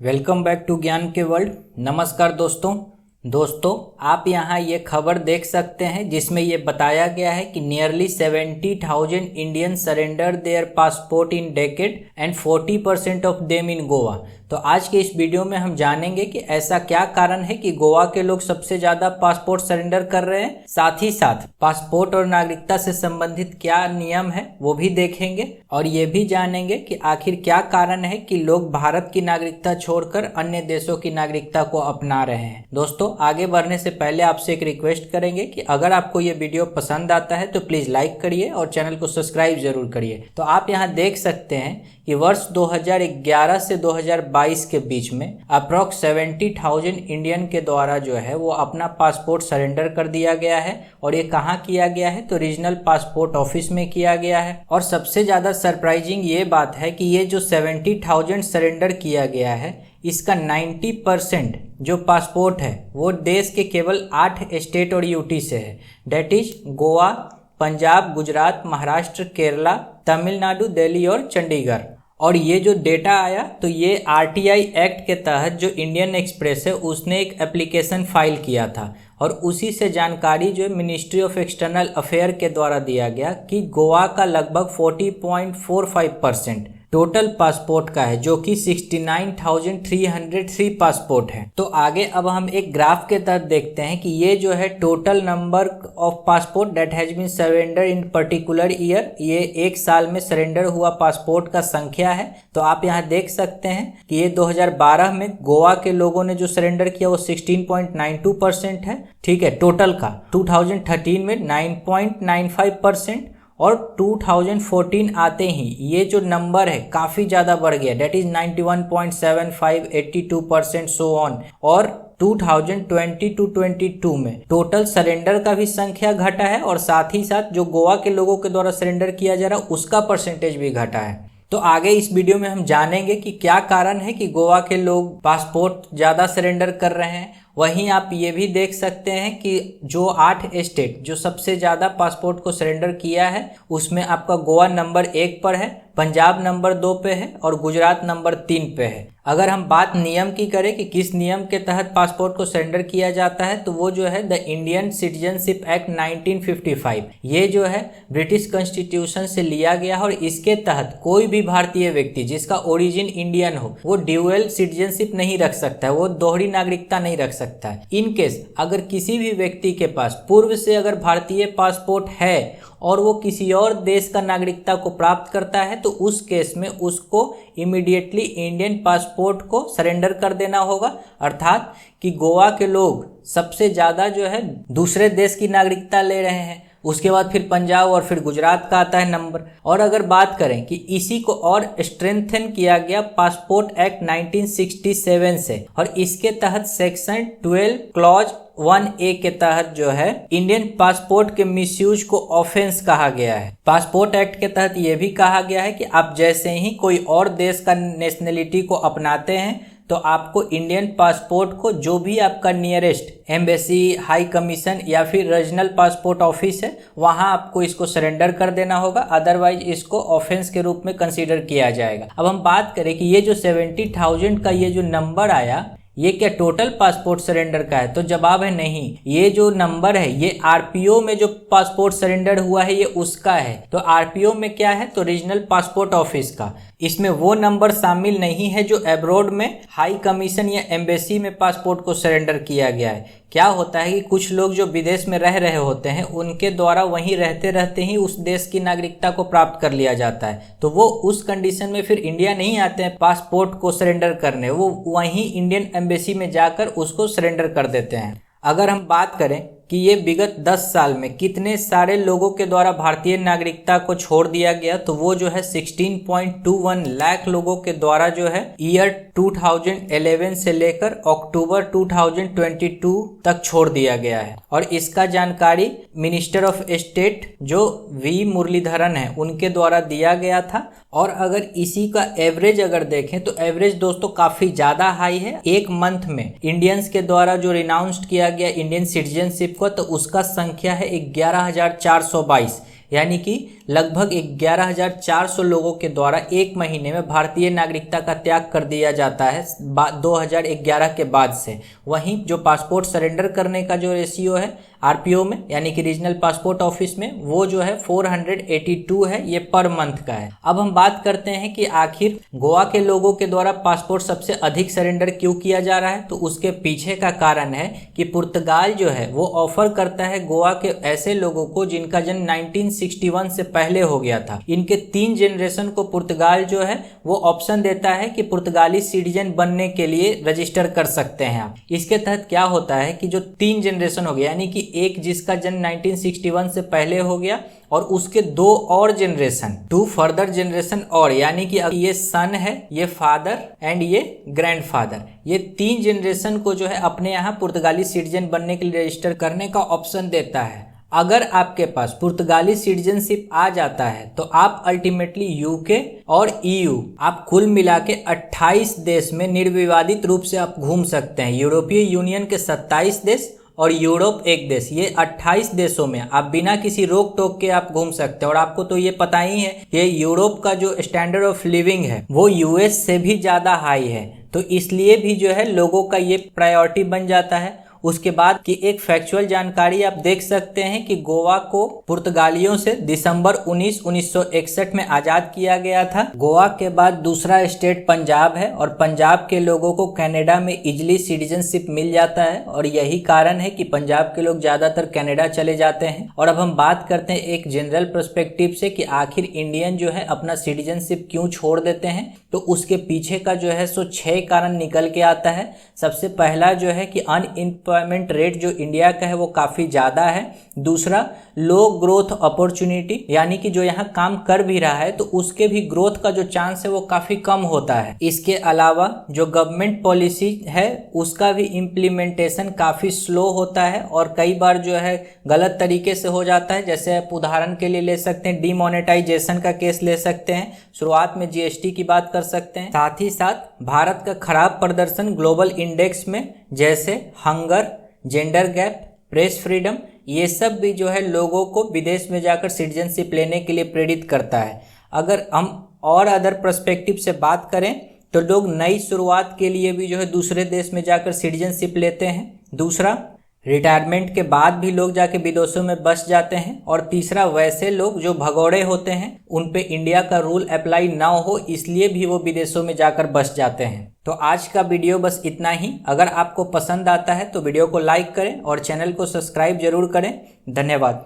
Welcome back to ज्ञान के world. नमस्कार दोस्तों, आप यहाँ ये खबर देख सकते हैं जिसमें ये बताया गया है कि nearly 70,000 Indian surrender their passport in decade and 40% of them in Goa. तो आज के इस वीडियो में हम जानेंगे कि ऐसा क्या कारण है कि गोवा के लोग सबसे ज्यादा पासपोर्ट सरेंडर कर रहे हैं। साथ ही साथ पासपोर्ट और नागरिकता से संबंधित क्या नियम है वो भी देखेंगे और ये भी जानेंगे कि आखिर क्या कारण है कि लोग भारत की नागरिकता छोड़कर अन्य देशों की नागरिकता को अपना रहे हैं। दोस्तों, आगे बढ़ने से पहले आपसे एक रिक्वेस्ट करेंगे कि अगर आपको ये वीडियो पसंद आता है तो प्लीज लाइक करिए और चैनल को सब्सक्राइब जरूर करिए। तो आप यहाँ देख सकते हैं कि वर्ष 2011 से 2022 के बीच में अप्रॉक्स 70,000 इंडियन के द्वारा जो है वो अपना पासपोर्ट सरेंडर कर दिया गया है। और ये कहाँ किया गया है तो रीजनल पासपोर्ट ऑफिस में किया गया है। और सबसे ज़्यादा सरप्राइजिंग ये बात है कि ये जो 70,000 सरेंडर किया गया है इसका 90% जो पासपोर्ट है वो देश के केवल 8 स्टेट और यूटी से है। डेट इज गोवा, पंजाब, गुजरात, महाराष्ट्र, केरला, तमिलनाडु, दिल्ली और चंडीगढ़। और ये जो डेटा आया तो ये आरटीआई एक्ट के तहत जो इंडियन एक्सप्रेस है उसने एक एप्लीकेशन फाइल किया था और उसी से जानकारी जो मिनिस्ट्री ऑफ एक्सटर्नल अफेयर के द्वारा दिया गया कि गोवा का लगभग 40.45% टोटल पासपोर्ट का है, जो कि 69,303 पासपोर्ट है। तो आगे अब हम एक ग्राफ के तहत देखते हैं कि ये जो है total number of passport that has been surrender in particular year, ये एक साल में सरेंडर हुआ पासपोर्ट का संख्या है। तो आप यहाँ देख सकते हैं कि ये 2012 में गोवा के लोगों ने जो सरेंडर किया वो 16.92% है, ठीक है, टोटल का। 2013 में 9.95% और 2014 आते ही ये जो नंबर है काफी ज्यादा बढ़ गया, डेट इज 91.75, 82% सो ऑन। और 2020-22 में टोटल सरेंडर का भी संख्या घटा है और साथ ही साथ जो गोवा के लोगों के द्वारा सरेंडर किया जा रहा है उसका परसेंटेज भी घटा है। तो आगे इस वीडियो में हम जानेंगे कि क्या कारण है कि गोवा के लोग पासपोर्ट ज्यादा सरेंडर कर रहे हैं। वहीं आप ये भी देख सकते हैं कि जो 8 स्टेट जो सबसे ज़्यादा पासपोर्ट को सरेंडर किया है उसमें आपका गोवा नंबर 1 पर है, पंजाब नंबर 2 पे है और गुजरात नंबर 3 पे है। अगर हम बात नियम की करें कि किस नियम के तहत पासपोर्ट को सरेंडर किया जाता है तो वो जो है द इंडियन सिटीजनशिप एक्ट 1955। ये जो है ब्रिटिश कॉन्स्टिट्यूशन से लिया गया और इसके तहत कोई भी भारतीय व्यक्ति जिसका ओरिजिन इंडियन हो वो ड्यूअल सिटीजनशिप नहीं रख सकता है, वो दोहरी नागरिकता नहीं रख सकता है। इन केस अगर किसी भी व्यक्ति के पास पूर्व से अगर भारतीय पासपोर्ट है और वो किसी और देश का नागरिकता को प्राप्त करता है तो उस केस में उसको इमीडिएटली इंडियन पासपोर्ट को सरेंडर कर देना होगा। अर्थात कि गोवा के लोग सबसे ज़्यादा जो है दूसरे देश की नागरिकता ले रहे हैं, उसके बाद फिर पंजाब और फिर गुजरात का आता है नंबर। और अगर बात करें कि इसी को और स्ट्रेंथन किया गया पासपोर्ट एक्ट 1967 से और इसके तहत सेक्शन 12 क्लॉज 1A के तहत जो है इंडियन पासपोर्ट के मिसयूज को ऑफेंस कहा गया है। पासपोर्ट एक्ट के तहत ये भी कहा गया है कि आप जैसे ही कोई और देश का नेशनलिटी को अपनाते हैं तो आपको इंडियन पासपोर्ट को जो भी आपका नियरेस्ट एम्बेसी, हाई कमीशन या फिर रीजनल पासपोर्ट ऑफिस है वहां आपको इसको सरेंडर कर देना होगा, अदरवाइज इसको ऑफेंस के रूप में कंसीडर किया जाएगा। अब हम बात करें कि ये जो 70,000 का ये जो नंबर आया ये क्या टोटल पासपोर्ट सरेंडर का है, तो जवाब है नहीं। ये जो नंबर है ये आरपीओ में जो पासपोर्ट सरेंडर हुआ है ये उसका है। तो आरपीओ में क्या है तो रीजनल पासपोर्ट ऑफिस का, इसमें वो नंबर शामिल नहीं है जो एब्रोड में हाई कमीशन या एम्बेसी में पासपोर्ट को सरेंडर किया गया है। क्या होता है कि कुछ लोग जो विदेश में रह रहे होते हैं उनके द्वारा वहीं रहते रहते ही उस देश की नागरिकता को प्राप्त कर लिया जाता है, तो वो उस कंडीशन में फिर इंडिया नहीं आते हैं पासपोर्ट को सरेंडर करने, वो वहीं इंडियन एम्बेसी में जाकर उसको सरेंडर कर देते हैं। अगर हम बात करें कि ये विगत 10 साल में कितने सारे लोगों के द्वारा भारतीय नागरिकता को छोड़ दिया गया तो वो जो है 16.21 लाख लोगों के द्वारा जो है ईयर 2011 से लेकर अक्टूबर 2022 तक छोड़ दिया गया है। और इसका जानकारी मिनिस्टर ऑफ स्टेट जो वी मुरलीधरन है उनके द्वारा दिया गया था। और अगर इसी का एवरेज अगर देखें तो एवरेज दोस्तों काफी ज्यादा हाई है। एक मंथ में इंडियंस के द्वारा जो रिनाउंस्ड किया गया इंडियन सिटीजनशिप को तो उसका संख्या है 11,422, यानी कि लगभग 11,400 लोगों के द्वारा एक महीने में भारतीय नागरिकता का त्याग कर दिया जाता है 2011 के बाद से। वहीं जो पासपोर्ट सरेंडर करने का जो रेशियो है आरपीओ में यानी कि रीजनल पासपोर्ट ऑफिस में, वो जो है 482 है, ये पर मंथ का है। अब हम बात करते हैं कि आखिर गोवा के लोगों के द्वारा पासपोर्ट सबसे अधिक सरेंडर क्यों किया जा रहा है। तो उसके पीछे का कारण है कि पुर्तगाल जो है वो ऑफर करता है गोवा के ऐसे लोगों को जिनका जन्म 1961 से पहले हो गया था। इनके 3 जनरेशन को पुर्तगाल जो है वो ऑप्शन देता है कि पुर्तगाली सिटीजन बनने के लिए रजिस्टर कर सकते हैं आप। इसके तहत क्या होता है कि जो 3 जनरेशन हो गया, यानी कि एक जिसका जन्म 1961 से पहले हो गया और उसके 2 और जनरेशन, 2 फर्दर जनरेशन और, यानी कि ये सन है, ये फादर एंड ये ग्रैंडफादर, ये 3 जनरेशन को जो है अपने यहाँ पुर्तगाली सिटीजन बनने के लिए रजिस्टर करने का ऑप्शन देता है। अगर आपके पास पुर्तगाली सिटीजनशिप आ जाता है तो आप अल्टीमेटली यूके और ईयू आप कुल मिला के 28 देश में निर्विवादित रूप से आप घूम सकते हैं। यूरोपीय यूनियन के 27 देश और यूरोप एक देश, ये 28 देशों में आप बिना किसी रोक टोक के आप घूम सकते हैं। और आपको तो ये पता ही है ये यूरोप का जो स्टैंडर्ड ऑफ लिविंग है वो यूएस से भी ज़्यादा हाई है, तो इसलिए भी जो है लोगों का ये प्रायोरिटी बन जाता है। उसके बाद की एक फैक्चुअल जानकारी आप देख सकते हैं कि गोवा को पुर्तगालियों से दिसंबर 1961 में आज़ाद किया गया था। गोवा के बाद दूसरा स्टेट पंजाब है और पंजाब के लोगों को कनाडा में इजीली सिटीजनशिप मिल जाता है और यही कारण है कि पंजाब के लोग ज़्यादातर कनाडा चले जाते हैं। और अब हम बात करते हैं एक जनरल पर्सपेक्टिव से कि आखिर इंडियन जो है अपना सिटीजनशिप क्यों छोड़ देते हैं। तो उसके पीछे का जो है सो 6 कारण निकल के आता है। सबसे पहला जो है कि अनएम्प्लॉयमेंट रेट जो इंडिया का है वो काफ़ी ज़्यादा है। दूसरा, लो ग्रोथ अपॉर्चुनिटी, यानी कि जो यहाँ काम कर भी रहा है तो उसके भी ग्रोथ का जो चांस है वो काफ़ी कम होता है। इसके अलावा जो गवर्नमेंट पॉलिसी है उसका भी इम्प्लीमेंटेशन काफ़ी स्लो होता है और कई बार जो है गलत तरीके से हो जाता है। जैसे आप उदाहरण के लिए ले सकते हैं डीमोनेटाइजेशन का केस ले सकते हैं, शुरुआत में जीएसटी की बात कर सकते हैं। साथ ही साथ भारत का खराब प्रदर्शन ग्लोबल इंडेक्स में, जैसे hunger, gender gap, press freedom, ये सब भी जो है लोगों को विदेश में जाकर सिटीजनशिप लेने के लिए प्रेरित करता है। अगर हम और अदर पर्सपेक्टिव से बात करें तो लोग नई शुरुआत के लिए भी जो है दूसरे देश में जाकर सिटीजनशिप लेते हैं। दूसरा, रिटायरमेंट के बाद भी लोग जाके विदेशों में बस जाते हैं। और तीसरा, वैसे लोग जो भगौड़े होते हैं उन पे इंडिया का रूल अप्लाई ना हो इसलिए भी वो विदेशों में जाकर बस जाते हैं। तो आज का वीडियो बस इतना ही। अगर आपको पसंद आता है तो वीडियो को लाइक करें और चैनल को सब्सक्राइब जरूर करें। धन्यवाद।